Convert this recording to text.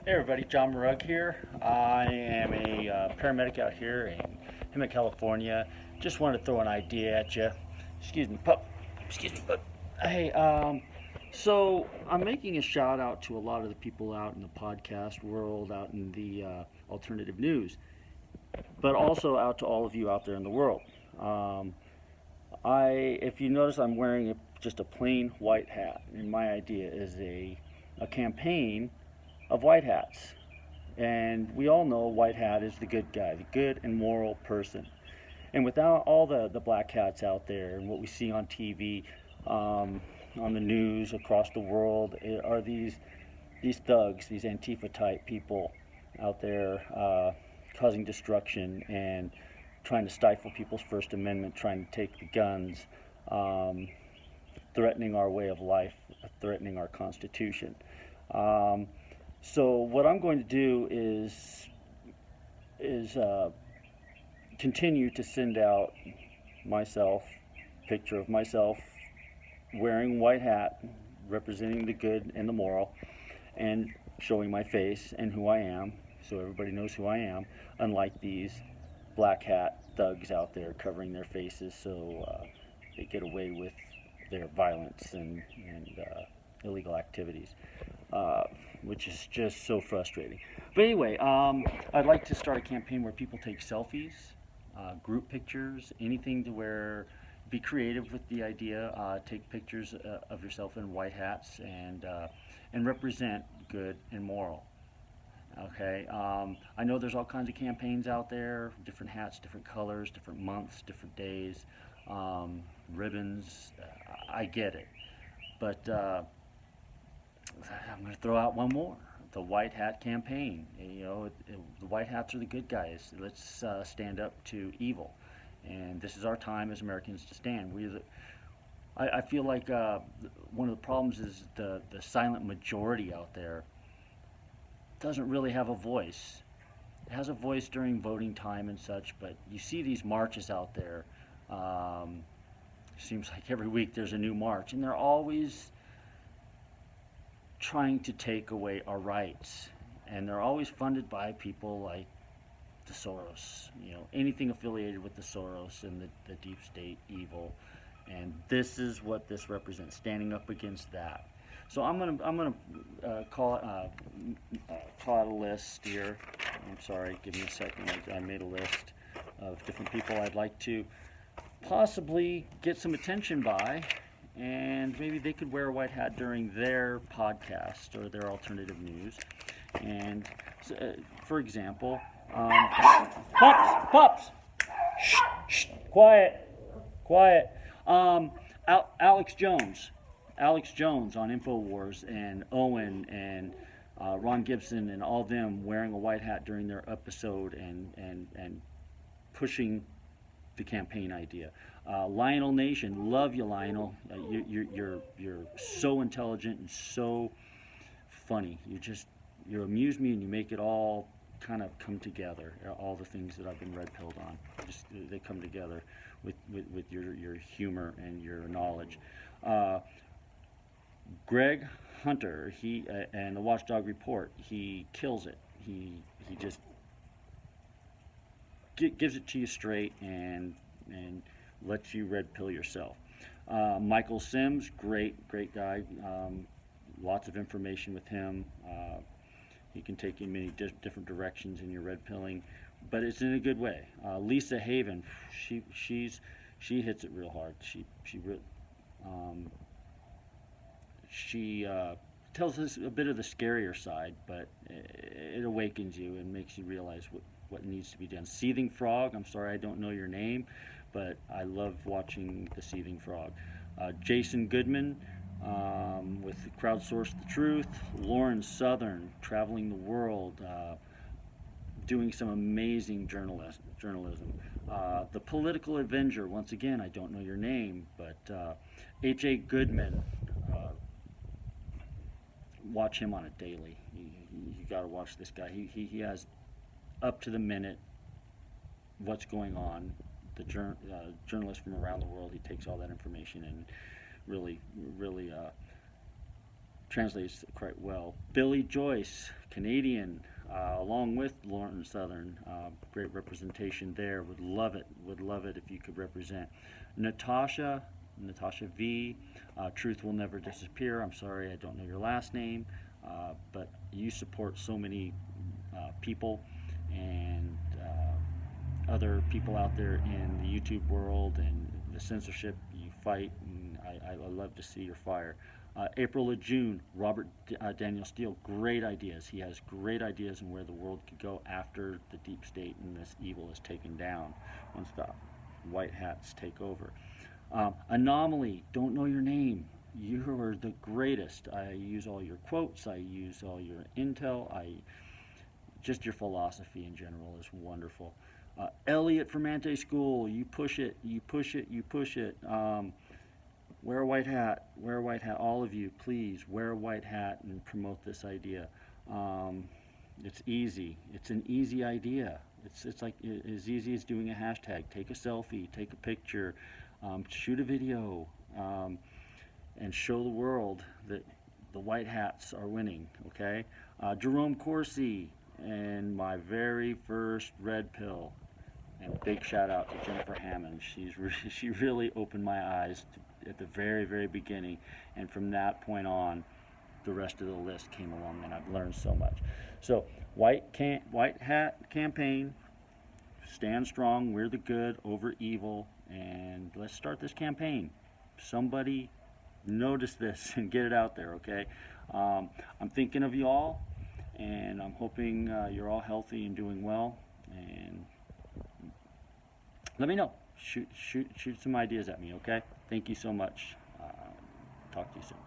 Hey everybody, John Marug here. I am a paramedic out here in Hemet, California. Just wanted to throw an idea at you. Excuse me, pup. Excuse me, pup. Hey, so I'm making a shout out to a lot of the people out in the podcast world, out in the alternative news, but also out to all of you out there in the world. Um, if you notice, I'm wearing just a plain white hat, and my idea is a campaign of white hats. And we all know white hat is the good guy, the good and moral person. And without all the black hats out there and what we see on TV, on the news across the world, are these thugs, these Antifa type people out there causing destruction and trying to stifle people's First Amendment, trying to take the guns, um, threatening our way of life, threatening our Constitution. Um, so what I'm going to do is continue to send out myself, picture of myself wearing white hat, representing the good and the moral, and showing my face and who I am, so everybody knows who I am, unlike these black hat thugs out there covering their faces so they get away with their violence and illegal activities, which is just so frustrating. But anyway, I'd like to start a campaign where people take selfies, group pictures, anything to where be creative with the idea. Take pictures of yourself in white hats and represent good and moral. Okay, I know there's all kinds of campaigns out there, different hats, different colors, different months, different days, ribbons. I get it, but I'm going to throw out one more. The white hat campaign. The white hats are the good guys. Let's stand up to evil, and this is our time as Americans to stand. I feel like one of the problems is the silent majority out there doesn't really have a voice. It has a voice during voting time and such, but you see these marches out there. Seems like every week there's a new march, and they're always trying to take away our rights, and they're always funded by people like the Soros. Anything affiliated with the Soros and the deep state evil, and this is what this represents, standing up against that. So I'm gonna call out a list here. I'm sorry, give me a second. I made a list of different people I'd like to possibly get some attention by, and maybe they could wear a white hat during their podcast or their alternative news. And for example, pups, shh, quiet. Alex Jones on InfoWars, and Owen and Ron Gibson and all them wearing a white hat during their episode and pushing the campaign idea. Lionel Nation, love you, Lionel. You're so intelligent and so funny. You amuse me, and you make it all kind of come together. All the things that I've been red pilled on, they come together with your humor and your knowledge. Greg Hunter, he and the Watchdog Report, he kills it. He just gives it to you straight and lets you red pill yourself. Michael Sims, great guy. Lots of information with him. He can take you in many different directions in your red pilling, but it's in a good way. Lisa Haven, she hits it real hard. She tells us a bit of the scarier side, but it awakens you and makes you realize what needs to be done. Seething Frog, I'm sorry I don't know your name, but I love watching the Seething Frog. Jason Goodman with Crowdsource the Truth. Lauren Southern, traveling the world, doing some amazing journalism. The Political Avenger, once again, I don't know your name, but H.A. Goodman, watch him on a daily. You got to watch this guy. He has up to the minute what's going on. The journalist from around the world, he takes all that information and really translates quite well. Billy Joyce, Canadian, along with Lauren Southern. Great representation there. Would love it. Would love it if you could represent. Natasha V. Truth Will Never Disappear. I'm sorry I don't know your last name, but you support so many people and other people out there in the YouTube world and the censorship you fight, and I love to see your fire. April or June, Robert Daniel Steele, great ideas. He has great ideas on where the world could go after the deep state and this evil is taken down, once the white hats take over. An0maly, don't know your name. You are the greatest. I use all your quotes. I use all your intel. Just your philosophy in general is wonderful. Elliot from Anti-School, you push it, you push it, you push it. Wear a white hat, wear a white hat. All of you, please wear a white hat and promote this idea. It's easy. It's an easy idea. It's like as easy as doing a hashtag. Take a selfie, take a picture, shoot a video, and show the world that the white hats are winning. Okay, Jerome Corsi and my very first red pill. And a big shout out to Jennifer Hammond. She really opened my eyes at the very, very beginning, and from that point on, the rest of the list came along, and I've learned so much. So, white hat campaign, stand strong, we're the good over evil, and let's start this campaign. Somebody notice this and get it out there, okay? I'm thinking of you all, and I'm hoping you're all healthy and doing well, and let me know. Shoot some ideas at me, okay? Thank you so much. Talk to you soon.